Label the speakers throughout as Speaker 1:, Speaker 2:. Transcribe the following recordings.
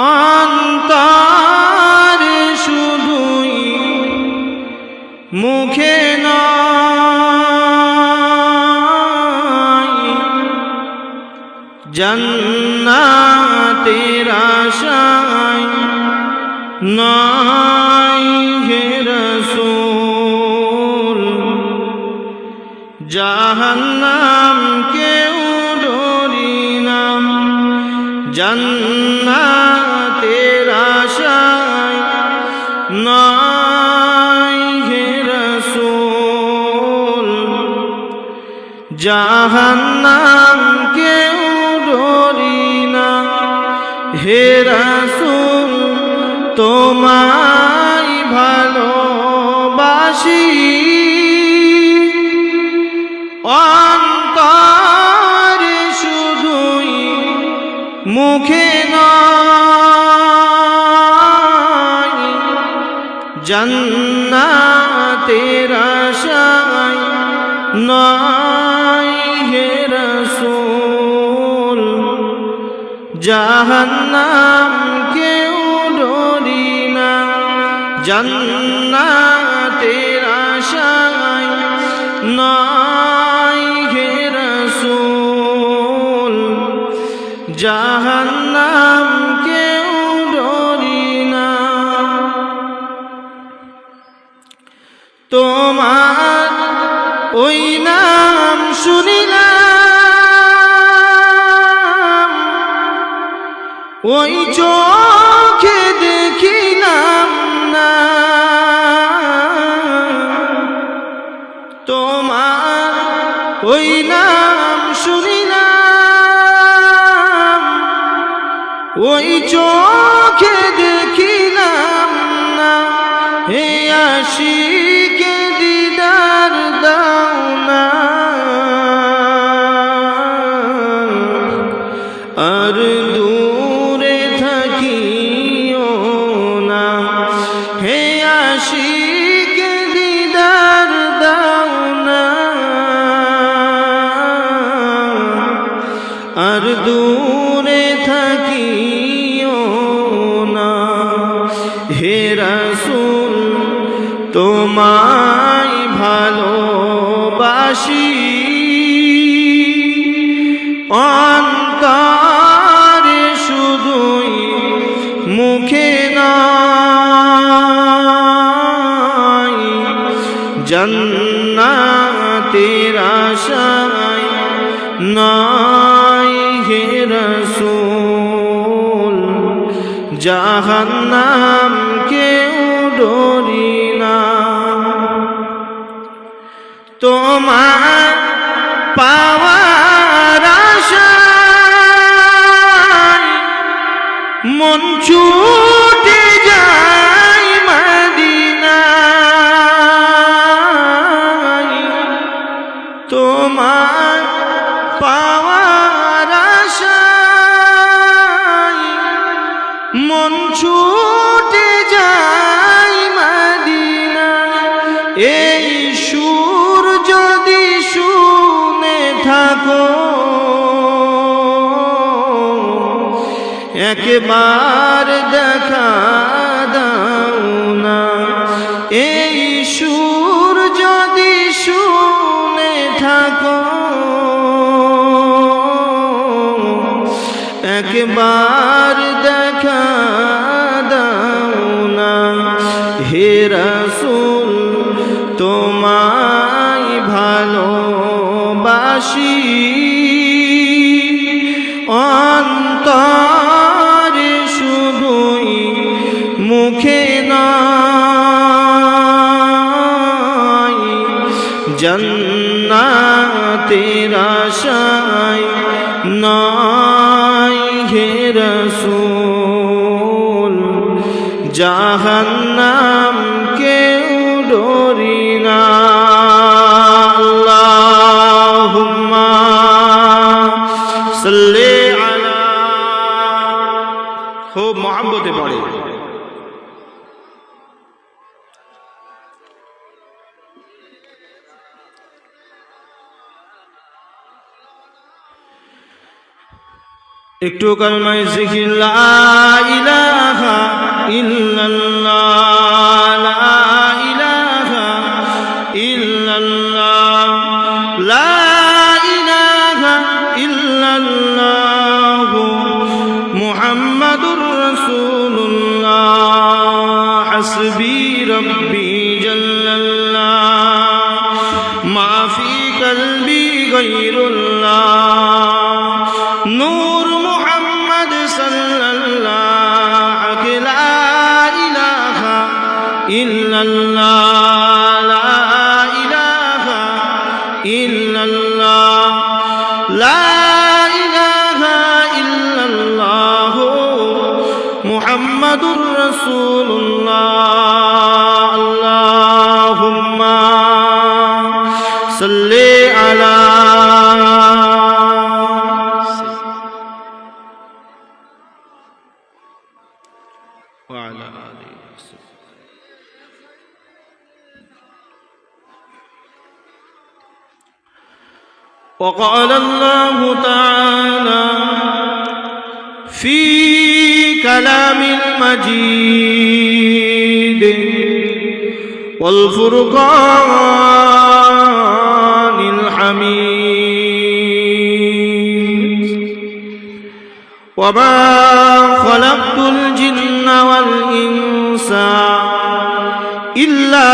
Speaker 1: অন্তরে শুধুই মুখে নয়, জান্নাতের আশায় নয় হে রাসূল, জাহান্নাম কেউ ডরি না, জান্নাতের আশায় নয় হে রাসূল, জাহান্নাম কেউ ডরি না। হে রাসূল তোমায় ভালোবাসি, অন্তরে শুধুই মুখে নয়, জান্নাতের আশায় নয় হে রাসূল, জাহান্নাম কেউ ডরি না, জান্নাতের আশায় নয় হে রাসূল, জাহান্নাম কেউ ডরি না। তোমার ওই নাম শুনিলাম, ওই চোখে দেখিলাম না, তোমার ওই নাম শুনিলাম, ওই চোখে দেখিলাম না। হে আশিকে দিদার দাও না, আর দূরে থাকিও না। হে আশিকে দিদার দাও না, আর দূরে থাকিও না। হে রাসূল তোমায় ভালোবাসি, অন্তরে শুধুই মুখে নয়, জান্নাতের আশায় নয় হে রাসূল, জাহান্নাম কেউ ডরি না। তোমার পাওয়ার আশায় মন ছুটে যায় মদিনায়, তোমার পাওয়ার আশায় মন ছুটে যায় মদিনায়। এই সুর যদি শুনে থাকো, একবার দেখা দাও না। এই সুর যদি শুনে থাকো, একবার দেখা দাও না। হে রাসূল তোমায় ভালোবাসি, অন্তরে শুধুই মুখে নয়, জান্নাতের আশায় নয় হে রাসূল, জাহান্নাম কেউ ডরি না। আল্লাহুম্মা সাল্লি আলা, খুব মহব্বতে পড়ে। একটু কালমায় জিকির লা ইলাহা ইল্লাল্লাহ, লা ইলাহা ইল্লাল্লাহ, লা ইলাহা ইল্লাল্লাহ, মুহাম্মাদুর রাসূলুল্লাহ, হাসবি রব্বি জাল্লাল্লাহ, মা ফি কলবি গায়রুল্লাহ, নূর মুহাম্মদ সাল্লাল্লাহু লা ইলাহা ইল্লাল্লাহ, লা ইলাহা ইল্লাল্লাহ, লা ইলাহা ইল্লাল্লাহ, মুহাম্মাদুর রাসূলুল্লাহ। আল্লাহুম্মা সাল্লি আলা وعلى آله وصحبه. وقال الله تعالى في كلام المجيد والفرقان الحميد وما خلقت الجن والإنس إلا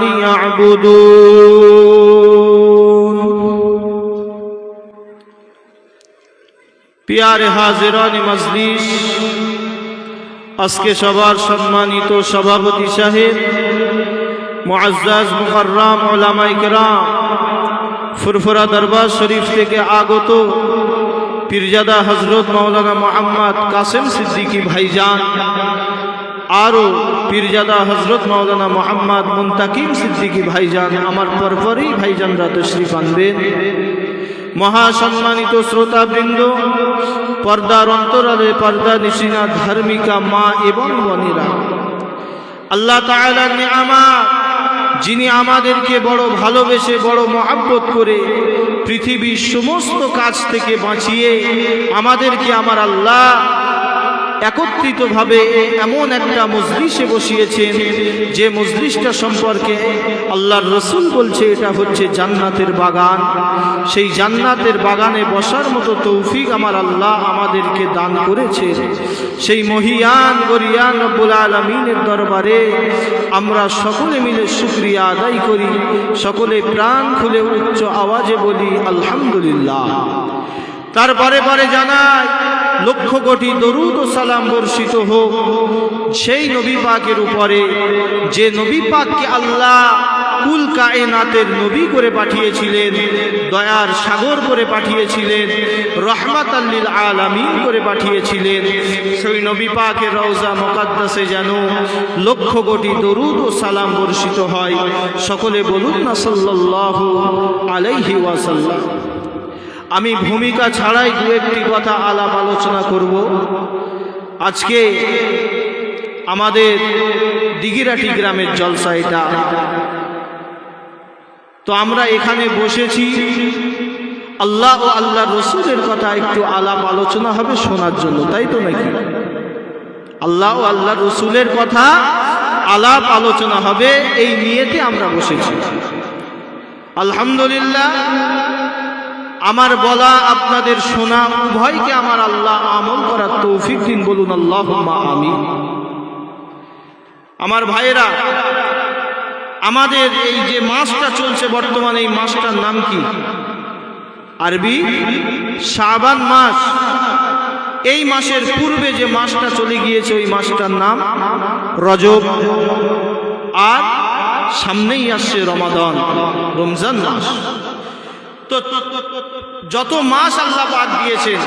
Speaker 1: ليعبدون. প্যারে হাজিরান মজলিস, আজকে সবার সম্মানিত সভাপতি সাহেব, মুআজ্জাজ মুকাররম উলামায়ে কেরাম, ফুরফুরা দরবার শরীফ থেকে আগত পীরজাদা হযরত মাওলানা মুহাম্মদ কাসেম সিদ্দিকী ভাইজান, আরও পীরজাদা হযরত মাওলানা মুহাম্মদ মুনতাকিম সিদ্দিকী ভাইজান, আমার পরপরই ভাইজানরা তশরিফ আনবেন। মহাসম্মানিত শ্রোতাবৃন্দ, পর্দার অন্তরালে পর্দা নিশিনা ধার্মিকা মা এবং বোনেরা, আল্লাহ তাআলার নিয়ামত, যিনি আমাদেরকে বড় ভালোবেসে বড় মহব্বত করে পৃথিবীর সমস্ত কাজ থেকে বাঁচিয়ে আমাদেরকে আমার আল্লাহ একত্রিতভাবে এমন একটা মজলিসে বসিয়েছেন, যে মজলিসটা সম্পর্কে আল্লাহর রসুল বলছে এটা হচ্ছে জান্নাতের বাগান। সেই জান্নাতের বাগানে বসার মতো তৌফিক আমার আল্লাহ আমাদেরকে দান করেছে। সেই মহিয়ান গরিয়ান রব্বুল আলামিনের দরবারে আমরা সকলে মিলে শুকরিয়া আদায় করি, সকলে প্রাণ খুলে উচ্চ আওয়াজে বলি আলহামদুলিল্লাহ। তারপরে পরে জানাই লক্ষ কোটি দরুদ ও সালাম বর্ষিত হোক সেই নবী পাকের উপরে, যে নবী পাককে আল্লাহ কুল কায়নাতের নবী করে পাঠিয়েছিলেন, দয়ার সাগর করে পাঠিয়েছিলেন, রহমাতাল লিল আলামিন করে পাঠিয়েছিলেন। সেই নবী পাকের রওজা মুকাদ্দাসে যেন লক্ষ কোটি দরুদ ও সালাম বর্ষিত হয়। সকলে বলুন না সাল্লাল্লাহু আলাইহি ওয়াসাল্লাম। আমি ভূমিকা ছাড়াই দু একটি কথা আলাপ আলোচনা করব। আজকে আমাদের দিঘিরাটি গ্রামের জলসা এটা, তো আমরা এখানে বসেছি আল্লাহ ও আল্লাহ রসুলের কথা একটু আলাপ আলোচনা হবে শোনার জন্য, তাই তো নাকি? আল্লাহ ও আল্লাহ রসুলের কথা আলাপ আলোচনা হবে, এই নিয়েতে আমরা বসেছি। আলহামদুলিল্লাহ, আমার বলা আপনাদের শোনা উভয়কে আমার আল্লাহ আমল করার তৌফিক দিন, বলুন আল্লাহুম্মা আমিন। আমার ভাইয়েরা, আমাদের এই যে মাসটা চলছে বর্তমানে, এই মাসটার নাম কি? আরবি শাবান মাস। এই মাসের পূর্বে যে মাসটা চলে গিয়েছে ওই মাসটার নাম রজব, আর সামনেই আসছে রমাদান, রমজান মাস। তো যত মাস আল্লাহ পাক দিয়েছেন,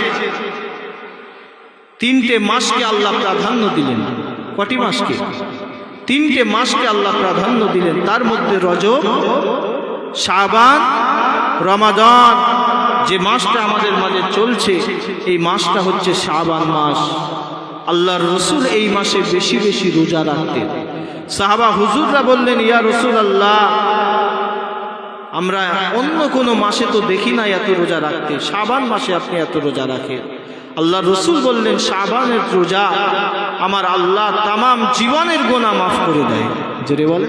Speaker 1: তিনটে মাসকে আল্লাহ প্রাধান্য দিলেন। কটি মাসকে? তিনটে মাসকে আল্লাহ প্রাধান্য দিলেন। তার মধ্যে রজব, শাবান, রমাদান, যে মাসটা আমাদের মাঝে চলছে এই মাসটা হচ্ছে শাবান মাস। আল্লাহর রসুল এই মাসে বেশি বেশি রোজা রাখতেন। সাহাবা হুজুররা বললেন, ইয়া রাসূলুল্লাহ, আমরা অন্য কোনো মাসে তো দেখি না এত রোজা রাখতে, শাবান মাসে আপনি এত রোজা রাখেন। আল্লাহ রসুল বললেন শাবানের রোজা আমার আল্লাহ তামাম জীবনের গুনাহ মাফ করে দেয়। জোরে বলে,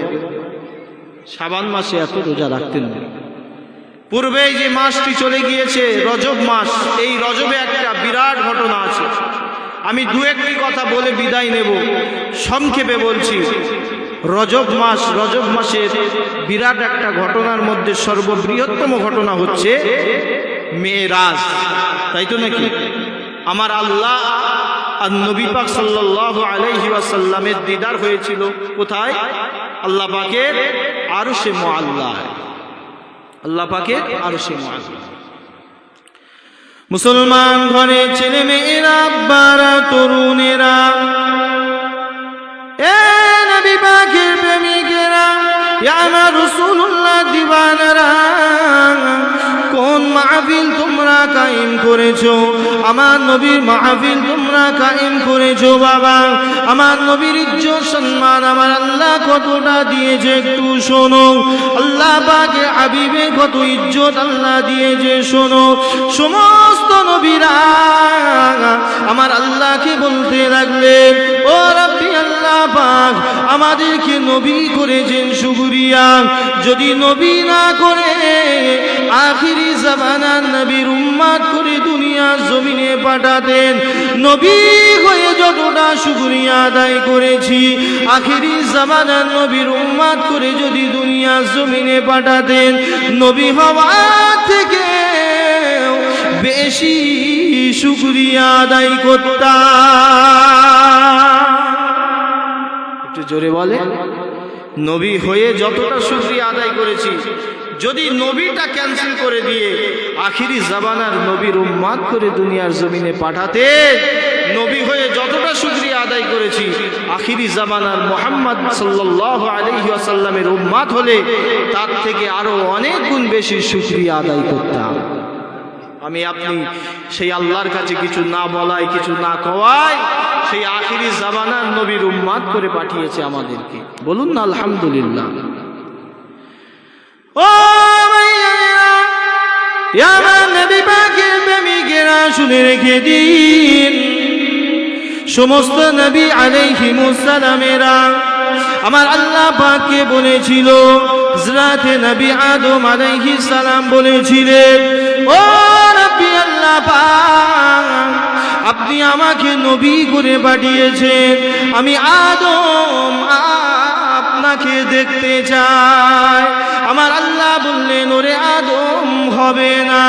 Speaker 1: শাবান মাসে এত রোজা রাখতেন না। পূর্বে যে মাসটি চলে গিয়েছে রজব মাস, এই রজবে একটা বিরাট ঘটনা আছে। আমি দু একটি কথা বলে বিদায় নেব, সংক্ষেপে বলছি। রজব মাসের বিরাট একটা ঘটনার মধ্যে সর্ববৃহত্তম ঘটনা হচ্ছে মেরাজ, তাই তো নাকি? আমার আল্লাহ আর নবী পাক সাল্লাল্লাহু আলাইহি ওয়াসাল্লামের দিদার হয়েছিল কোথায়? আল্লাহ পাকের আরশে মুআল্লা, আল্লাহ পাকের আরশে মুআল্লা। মুসলমান ঘরে ছেলে মেয়েরা, আব্বারা, তরুণেরা, এ নবী পাকের প্রেমিকেরা, ইয়া আমার রাসূলুল্লাহ দিওয়ানারা, কোন মাহফিল তোমরা কায়েম করেছো? আমার নবীর মাহফিল তোমরা কায়েম করেছো বাবা। আমার নবীর ইজ্জত সম্মান আমার আল্লাহ কতটা দিয়েছে একটু শোনো। আল্লাহ পাকে হাবিবে কত ইজ্জত আল্লাহ দিয়েছে শোনো। সমস্ত নবীরা আমার আল্লাহকে বলতে লাগলেন, ও রাব্বি আল্লাহ পাক আমাদেরকে নবী করেছেন শুকরিয়া। যদি নবী না করে আখিরি জামানার নবীর উম্মত করে দুনিয়ার জমিনে পাঠাতেন, নবী হয়ে যতটা শুকরিয়া আদায় করেছি, আখিরি জামানার নবীর উম্মত করে যদি দুনিয়ার জমিনে পাঠাতেন, নবী হওয়া থেকে বেশি শুকরিয়া আদায় করতাম। একটু জোরে বলে, নবী হয়ে যতটা শুকরিয়া আদায় করেছি, যদি নবীটা ক্যান্সেল করে দিয়ে আখিরি জামানার নবীর উম্মত করে দুনিয়ার জমিনে পাঠাতে, নবী হয়ে যতটা শুকরিয়া আদায় করেছি, আখিরি জামানার মুহাম্মদ সাল্লাল্লাহু আলাইহি ওয়াসাল্লামের উম্মত হলে তার থেকে আরো অনেক গুণ বেশি শুকরিয়া আদায় করতাম। আমি আপনি সেই আল্লাহর কাছে কিছু না বলাই, কিছু না কওয়ায় সেই আখিরি জামানার নবীর উম্মত করে পাঠিয়েছে আমাদেরকে। বলুন না আলহামদুলিল্লাহ। ও ভাইয়েরা, আমার নবী পাকের প্রেমিকেরা শুনে রেখে দিন, সমস্ত নবী আলাইহিমুস সালামেরা আমার আল্লাহ পাককে বলেছিল, হযরতে নবী আদম আলাইহিস সালাম বলেছিলেন, ও রাব্বি আল্লাহ পাক আপনি আমাকে নবী করে পাঠিয়েছেন, আমি আদম আপনাকে দেখতে চাই। আমার আল্লাহ বললেন, ওরে আদম হবে না।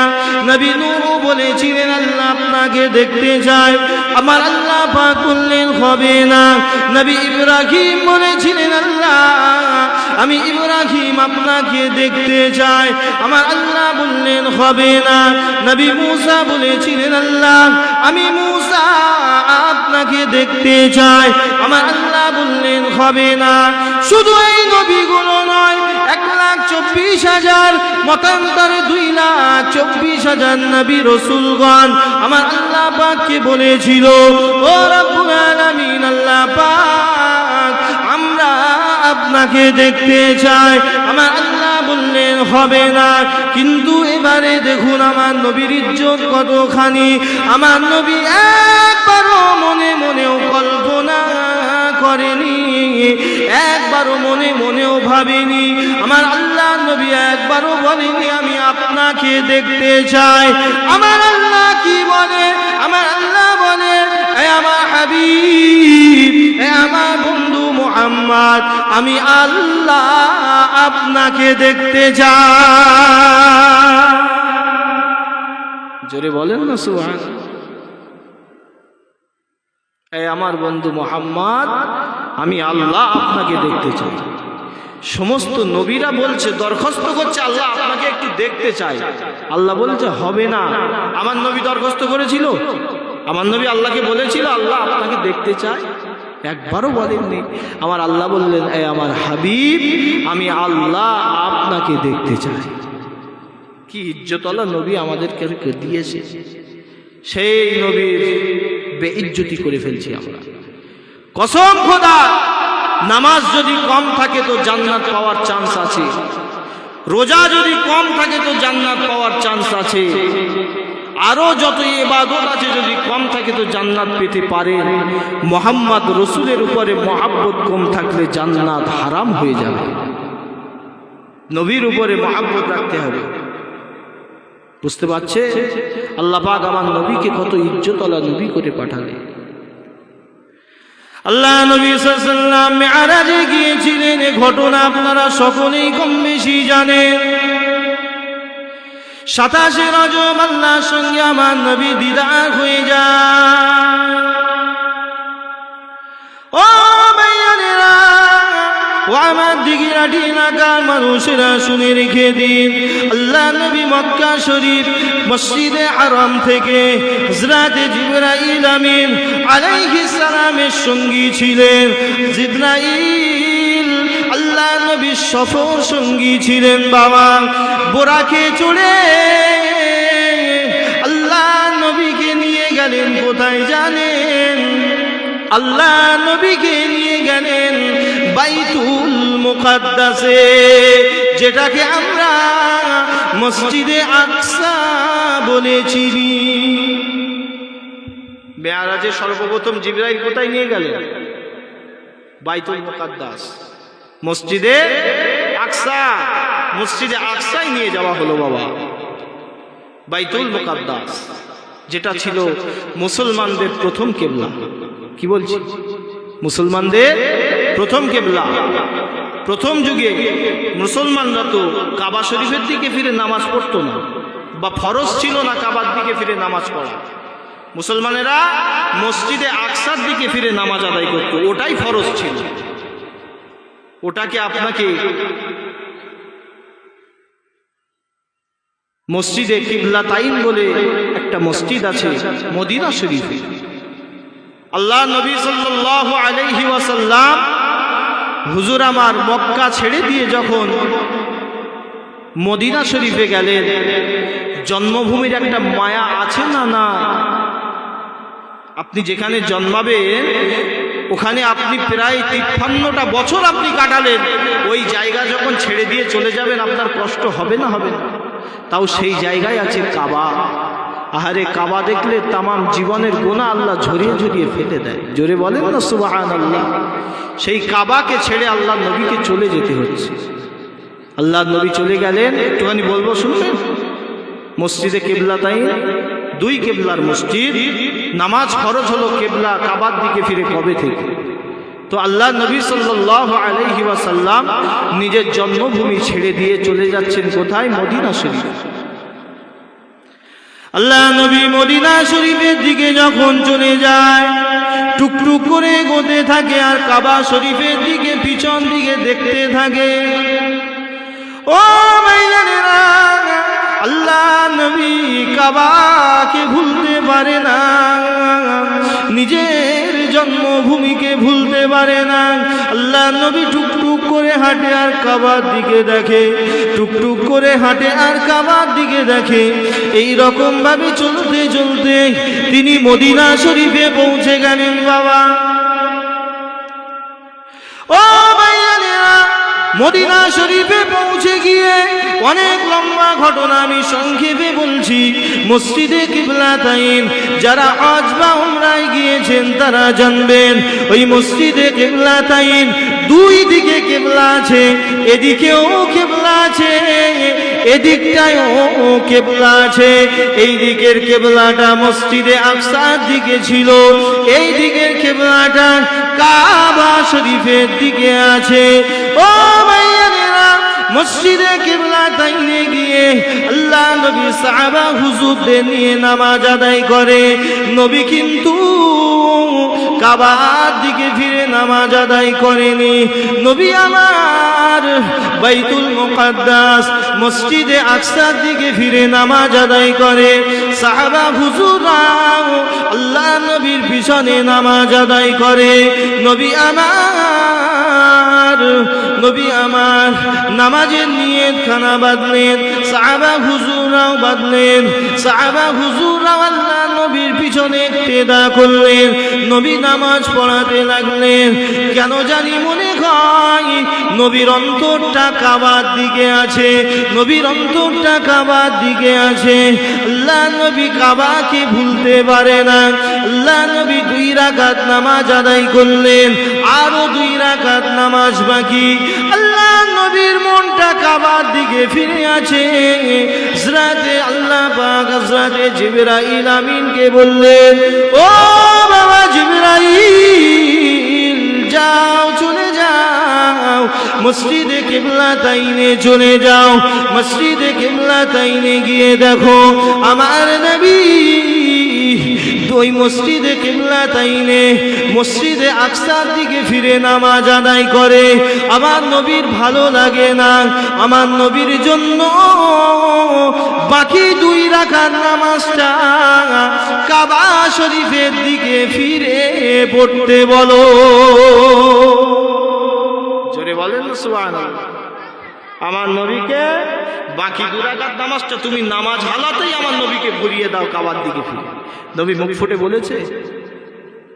Speaker 1: নবী নূহ বলেছিলেন, আল্লাহ আপনাকে দেখতে চাই। আমার আল্লাহ পাক বললেন, হবে না। নবী ইব্রাহিম বলেছিলেন, আল্লাহ আমি ইব্রাহিম আপনাকে দেখতে চাই। আমার আল্লাহ বললেন, হবে না। নবী মূসা বলেছিলেন, আল্লাহ আমি মূসা আপনাকে দেখতে চাই। আমার আল্লাহ বললেন, হবে না। শুধু এই নবীগুলো নয়, 1,24,000 মতান্তরে 2,24,000 নবী রাসূলগণ আমার আল্লাহ পাককে বলেছিল, ও রব্বুল আলামিন আল্লাহ পাক আমরা আপনাকে দেখতে চাই। আমার আল্লাহ বললেন, হবে না। কিন্তু এবারে দেখুন আমার নবীর ইজ্জত কতখানি। আমার নবী একবারও মনে মনেও কল্পনা করেনি, একবারও মনে মনেও ভাবেনি। আমার আল্লাহ নবী একবারও বলেনি আমি আপনাকে দেখতে চাই। আমার আল্লাহ কি বলে? আমার আল্লাহ বলে, এ আমার হাবিব, এ আমার বন্ধু মুহাম্মদ, আমি আল্লাহ আপনাকে দেখতে চাই। জোরে বলেন না সুবহানাল্লাহ। এ আমার বন্ধু মুহাম্মদ, আমি আল্লাহ আপনাকে দেখতে চাই। সমস্ত নবীরা বলছে, দরখাস্ত করছে, আল্লাহ আপনাকে একটু দেখতে চাই। আল্লাহ বলছে, হবে না। আমার নবী দরখাস্ত করেছিল? আমার নবী আল্লাহকে বলেছিল আল্লাহ আপনাকে দেখতে চাই? একবারও বলেননি। আমার আল্লাহ বললেন, এ আমার হাবিব, আমি আল্লাহ আপনাকে দেখতে চাই। কি ইজ্জতওয়ালা নবী আমাদেরকে দিয়েছে। সেই নবীর বেইজ্জতি করে ফেলছি আমরা। কসম খোদা, নামাজ যদি কম থাকে তো জান্নাত পাওয়ার চান্স আছে। রোজা যদি কম থাকে তো জান্নাত পাওয়ার চান্স আছে, আরো যত ইবাদত আছে যদি কম থাকে তো জান্নাত পেতে পারেন। মুহাম্মদ রসুলের উপরে মহাব্বত কম থাকলে জান্নাত হারাম হয়ে যাবে। নবীর উপরে মহাব্বত রাখতে হবে। বুঝতে পারছে? আল্লাহ পাক আমার নবীকে কত ইজ্জতওয়ালা নবী করে পাঠালেন। আল্লাহ নবী সাল্লাল্লাহু আলাইহি ওয়াসাল্লাম মিরাজে গিয়েছিলেন, এই ঘটনা আপনারা সকলেই কম বেশি জানেন। 27 রজব আল্লাহর সঙ্গে আমার নবী দিদার হয়ে যায়। ও ভাইয়ারা, ও আমার দিঘিরাটি এলাকার মানুষেরা শুনে রেখে দিন, আল্লাহ নবী মক্কা শরীফ মসজিদে হারাম থেকে হযরতে জিবরাইল আমিন আলাইহিস সালামের সঙ্গী ছিলেন। জিবরাইল আল্লাহ নবীর সফর সঙ্গী ছিলেন। বাবা বোরাকে চড়ে আল্লাহ নবীকে নিয়ে গেলেন কোথায় জানেন? আল্লাহ নবীকে নিয়ে গেলেন বাইতুল মুকাদ্দাসে, যেটাকে আমরা মসজিদে আকসা বলেছি। মেরাজে সর্বপ্রথম জিবরাইল কোথায় নিয়ে গেলেন? বাইতুল মুকাদ্দাস, মসজিদে আকসা। মসজিদে আকসায় নিয়ে যাওয়া হলো বাবা। বাইতুল মুকাদ্দাস যেটা ছিল মুসলমানদের প্রথম কিবলা। কি বলছি? মুসলমানদের প্রথম কিবলা। প্রথম যুগে মুসলমানরা তো কাবা শরীফের দিকে ফিরে নামাজ পড়তো না, বা ফরজ ছিল না কাবার দিকে ফিরে নামাজ পড়া। মুসলমানেরা মসজিদে আকসার দিকে ফিরে নামাজ আদায় করত, ওটাই ফরজ ছিল। ওটাকে আপনাকে মসজিদে কিবলাতাইন বলে একটা মসজিদ আছে মদিনা শরীফে। আল্লাহ নবী সাল্লাল্লাহু আলাইহি ওয়াসাল্লাম হুজুর আমার মক্কা ছেড়ে দিয়ে যখন মদিনা শরীফে গেলেন, জন্মভূমির একটা মায়া আছে না? না, আপনি যেখানে জন্মাবেন ওখানে আপনি প্রায় 53টা বছর আপনি কাটালেন, ওই জায়গা যখন ছেড়ে দিয়ে চলে যাবেন আপনার কষ্ট হবে না? হবে না? তাও সেই জায়গায় আছে কাবা। আহারে, কাবা দেখলে তামাম জীবনের গুনাহ আল্লাহ ঝরিয়ে ঝরিয়ে ফেলে দেয়। জোরে বলেন না সুবহানাল্লাহ। সেই কাবাকে ছেড়ে আল্লাহ নবীকে চলে যেতে হচ্ছে। আল্লাহ নবী চলে গেলেন, একটুখানি বলবো শুনবেন। মসজিদে কিবলাতাইন, দুই কিবলার মসজিদ। নামাজ ফরজ হলো কিবলা কাবার দিকে ফিরে কবে থেকে? তো আল্লাহ নবী সাল্লাল্লাহু আলাইহি ওয়াসাল্লাম নিজের জন্মভূমি ছেড়ে দিয়ে চলে যাচ্ছেন কোথায়? মদিনা শরীফ। আল্লাহ নবী মদিনা শরীফের দিকে যখন চলে যায়, টুকটুক করে এগোতে থাকে আর কাবা শরীফের দিকে পিছন দিকে দেখতে থাকে। ও ভাইজানেরা, আল্লাহ নবী কাবাকে ভুলতে পারে না, নিজের জন্মভূমিকে ভুলতে পারে না। আল্লাহ নবী টুকটুক করে হাঁটে আর কাবার দিকে দেখে, টুকটুক করে হাঁটে আর কাবার দিকে দেখে। এই রকম ভাবে চলতে চলতে তিনি মদিনা শরীফে পৌঁছে গেলেন বাবা। ও ভাইয়ানেরা, মদিনা শরীফে পৌঁছে গিয়ে অনেক লম্বা ঘটনা আমি সংক্ষেপে বলছি। মসজিদে কিবলাতাইন যারা হজ বা উমরায় গিয়েছেন তারা জানবেন, ওই মসজিদে কিবলাতাইন দুই দিকে কিবলা আছে, এদিকেও কিবলা আছে, এদিকটায়ও কিবলা আছে। এই দিকের কিবলাটা মসজিদে আকসার দিকে ছিল, এই দিকের কিবলাটা কাবা শরীফের দিকে আছে। ও ভাইয়ানেরা, মসজিদে কিবলাতাইনে গিয়ে আল্লাহ নবী সাহাবা হুজুরদের নিয়ে নামাজ আদায় করে। নবী কিন্তু কাবার দিকে ফিরে নামাজ আদায় করেনি। নবী আমার বাইতুল মুকাদ্দাস মসজিদে আকসার দিকে ফিরে নামাজ আদায় করে। সাহাবা হুজুররা আল্লাহ নবীর পিছনে নামাজ আদায় করে। নবী আমার নামাজের নিয়ত খানা বাঁধলেন, সাহাবা হুজুররাও বাঁধলেন। সাহাবা হুজুররাও আল্লাহ নবীর পিছনে ইক্তেদা করলেন, নবী নামাজ পড়াতে লাগলেন। কেন জানি মনে হয় নবীর অন্তরটা কাবার দিকে আছে, নবীর অন্তরটা কাবার দিকে আছে। আল্লাহ নবী কাবাকে ভুলতে পারে না। আল্লাহ নবী 2 রাকাত নামাজ আদায় করলেন, আরো 2 রাকাত নামাজ বাকি। আল্লাহ নবীর মনটা কাবার দিকে ফিরে আছে। হযরতে আল্লাহ পাক হযরতে জিবরাইল আমিনকে বললেন, ও বাবা জিবরাইল, যাও, চলে যাও, মসজিদে কিবলাতাইনে চলে যাও। মসজিদে কিবলাতাইনে গিয়ে দেখো আমার নবী ওই মসজিদে কিবলাতাইনে মসজিদে আকসার দিকে ফিরে নামাজ আদায় করে। আমার নবীর ভালো লাগে না, আমার নবীর জন্য বাকি 2 রাকাত নামাজটা কাবা শরীফের দিকে ফিরে পড়তে বলো। জোরে বলেন না সুবহানাল্লাহ। আমার নবীকে বাকি 2 রাকাত নামাজটা তুমি নামাজ হালাতেই আমার নবীকে ঘুরিয়ে দাও কাবার দিকে ফিরে। নবী মুখ ফুটে বলেছে?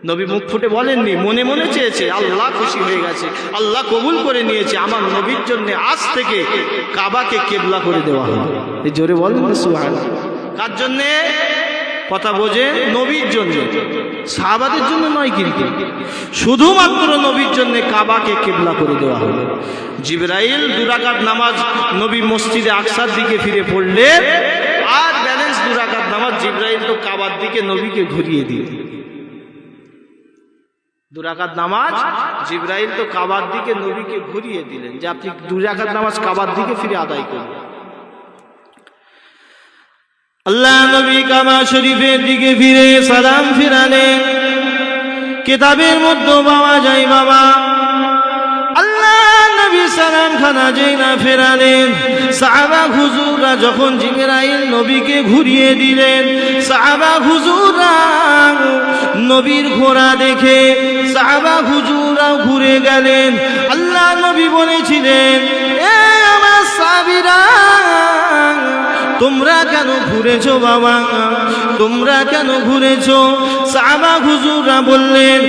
Speaker 1: নবী মুখ ফুটে বলেননি, মনে মনে চেয়েছে। আল্লাহ খুশি হয়ে গেছে, আল্লাহ কবুল করে নিয়েছে। আমার নবীর জন্য আজ থেকে কাবাকে কিবলা করে দেওয়া হলো। এই জোরে বলেন না সুবহানাল্লাহ। কার জন্যে? কথা বোঝেন, নবীর জন্য, সাহাবাদের জন্য নয়, কিন্তু শুধুমাত্র নবীর জন্য কাবাকে কিবলা করে দেওয়া হলো। জিবরাইল 2 রাকাত নামাজ নবী মসজিদে আকসার দিকে ফিরে পড়লেন, আর ব্যালেন্স 2 রাকাত নামাজ জিবরাইল তো কাবার দিকে নবীকে ঘুরিয়ে দিল। 2 রাকাত নামাজ জিবরাইল তো কাবার দিকে নবীকে ঘুরিয়ে দিলেন যে আপনি 2 রাকাত নামাজ কাবার দিকে ফিরে আদায় করুন। আল্লাহ নবী কাবা শরীফের দিকে ফিরে সালাম ফিরালেন। কিতাবের মধ্যে পাওয়া যায় বাবা আল্লাহ নবী সালাম খানা যেই না ফেরালেন, সাহাবা হুজুররা যখন জিবরাইল নবীকে ঘুরিয়ে দিলেন, সাহাবা হুজুররা নবীর ঘোড়া দেখে সাহাবা হুজুররা ঘুরে গেলেন। আল্লাহ নবী বলেছিলেন, এ আমার সাহাবীরা, তোমরা কেন ঘুরেছো বাবা, তোমরা কেন ঘুরেছো? সাহাবা হুজুররা বললেন,